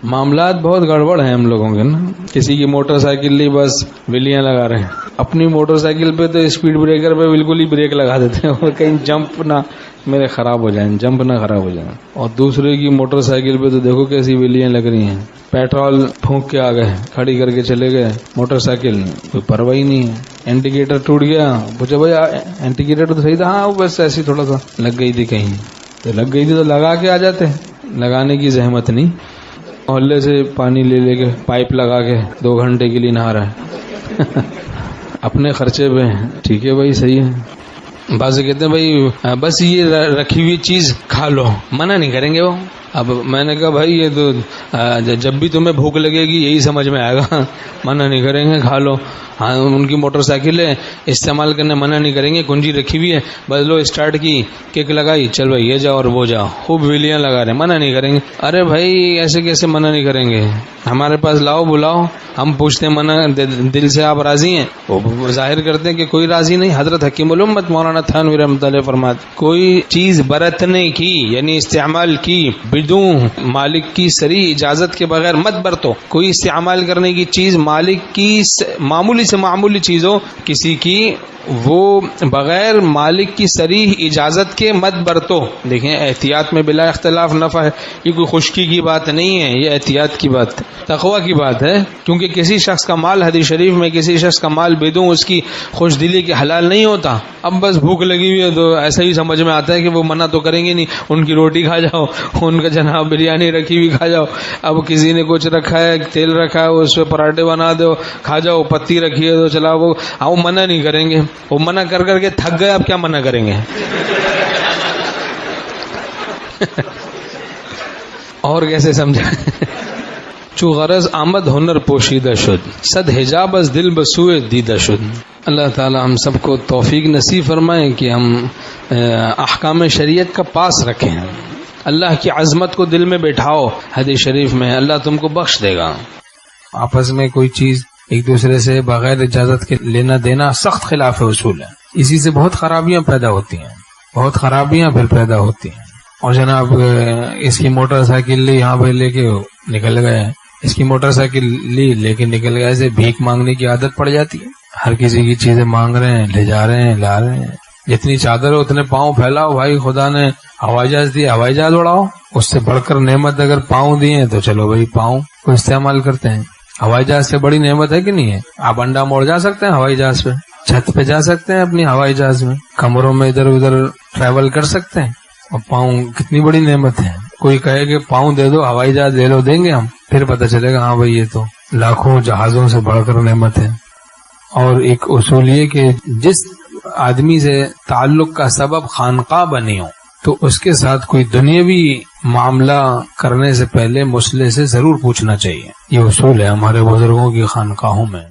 معاملات بہت گڑبڑ ہیں ہم لوگوں کے نا. کسی کی موٹر سائیکل لی بس ولیاں لگا رہے ہیں. اپنی موٹر سائیکل پہ تو اسپیڈ بریکر پہ بالکل ہی بریک لگا دیتے ہیں اور کہیں جمپ نہ میرے خراب ہو جائیں, جمپ نہ خراب ہو جائیں. اور دوسرے کی موٹر سائیکل پہ تو دیکھو کیسی ولیاں لگ رہی ہیں. پیٹرول پھونک کے آ گئے, کھڑی کر کے چلے گئے موٹر سائیکل, کوئی پرواہ ہی نہیں ہے. انڈیکیٹر ٹوٹ گیا, پوچھا بھائی انڈیکیٹر تو صحیح تھا, ہاں بس ایسی تھوڑا سا لگ گئی تھی کہیں, تو لگ گئی تھی تو لگا کے آ جاتے. لگانے کی زحمت نہیں. محلے سے پانی لے کے پائپ لگا کے 2 گھنٹے کے لیے نہا رہا ہے اپنے خرچے پہ. ٹھیک ہے بھائی, صحیح ہے. بعض کہتے ہیں بھائی بس یہ رکھی ہوئی چیز کھا لو, منع نہیں کریں گے وہ. اب میں نے کہا بھائی یہ تو جب بھی تمہیں بھوک لگے گی یہی سمجھ میں آئے گا, منع نہیں کریں گے, کھا لو. ہاں ان کی موٹر سائیکل ہے, استعمال کرنے منع نہیں کریں گے, کنجی رکھی ہوئی ہے, بس لو اسٹارٹ کی, کک لگائی, چل بھائی یہ جاؤ اور وہ جاؤ, خوب ویلیاں لگا رہے ہیں, منع نہیں کریں گے. ارے بھائی ایسے کیسے منع نہیں کریں گے, ہمارے پاس لاؤ بلاؤ, ہم پوچھتے ہیں منع دل سے آپ راضی ہیں, وہ ظاہر کرتے ہیں کہ کوئی راضی نہیں. حضرت حکیم الامت مولانا تھانوی رحمۃ اللہ فرماتے کوئی چیز برتنے کی یعنی استعمال کی بدون مالک کی صریح اجازت کے بغیر مت برتو. کوئی استعمال کرنے کی چیز مالک کی معمولی سے معمولی چیز ہو کسی کی, وہ بغیر مالک کی صریح اجازت کے مت برتو. دیکھیں احتیاط میں بلا اختلاف نفع ہے, یہ کوئی خشکی کی بات نہیں ہے, یہ احتیاط کی بات, تقوی کی بات ہے. کیونکہ کسی شخص کا مال, حدیث شریف میں کسی شخص کا مال بدون اس کی خوش دلی کے حلال نہیں ہوتا. اب بس بھوک لگی ہوئی ہے تو ایسا ہی سمجھ میں آتا ہے کہ وہ منع تو کریں گے نہیں, ان کی روٹی کھا جاؤ, ان کا جناب بریانی رکھی ہوئی کھا جاؤ. اب کسی نے کچھ رکھا ہے, تیل رکھا ہے, اس پہ پراٹھے بنا دو کھا جاؤ, پتی رکھی ہے تو چلا وہ منع نہیں کریں گے. وہ منع کر کر کے تھک گئے, اب کیا منع کریں گے اور کیسے سمجھا. چو غرض آمد ہنر پوشیدہ شد, صد حجاب از دل بسوئے دیدہ شد. اللہ تعالی ہم سب کو توفیق نصیب فرمائے کہ ہم احکام شریعت کا پاس رکھیں. اللہ کی عظمت کو دل میں بیٹھاؤ. حدیث شریف میں اللہ تم کو بخش دے گا. آپس میں کوئی چیز ایک دوسرے سے بغیر اجازت کے لینا دینا سخت خلاف اصول ہے. اسی سے بہت خرابیاں پیدا ہوتی ہیں, بہت خرابیاں پھر پیدا ہوتی ہیں. اور جناب اس کی موٹر سائیکل لی, یہاں پہ لے کے نکل گئے, اس کی موٹر سائیکل لی لے کے نکل گئے. ایسے بھیک مانگنے کی عادت پڑ جاتی ہے, ہر کسی کی چیزیں مانگ رہے ہیں, لے جا رہے ہیں, لا رہے ہیں. جتنی چادر ہو اتنے پاؤں پھیلاؤ. بھائی خدا نے ہوائی جہاز دی, ہوائی جہاز اڑاؤ. اس سے بڑھ کر نعمت اگر پاؤں دیے تو چلو بھائی پاؤں کو استعمال کرتے ہیں. ہوائی جہاز سے بڑی نعمت ہے کہ نہیں ہے؟ آپ انڈا موڑ جا سکتے ہیں ہوائی جہاز پہ, چھت پہ جا سکتے ہیں اپنی ہوائی جہاز میں, کمروں میں ادھر ادھر ٹریول کر سکتے ہیں. اور پاؤں کتنی بڑی نعمت ہے. کوئی کہے کہ پاؤں دے دو, ہوائی جہاز لے لو, دیں گے ہم, پھر پتہ چلے گا ہاں بھائی یہ تو لاکھوں جہازوں سے بڑھ کر نعمت ہے. اور ایک اصول یہ کہ جس آدمی سے تعلق کا سبب خانقاہ بنی ہو تو اس کے ساتھ کوئی دنیاوی معاملہ کرنے سے پہلے مسئلے سے ضرور پوچھنا چاہیے. یہ اصول ہے ہمارے بزرگوں کی خانقاہوں میں.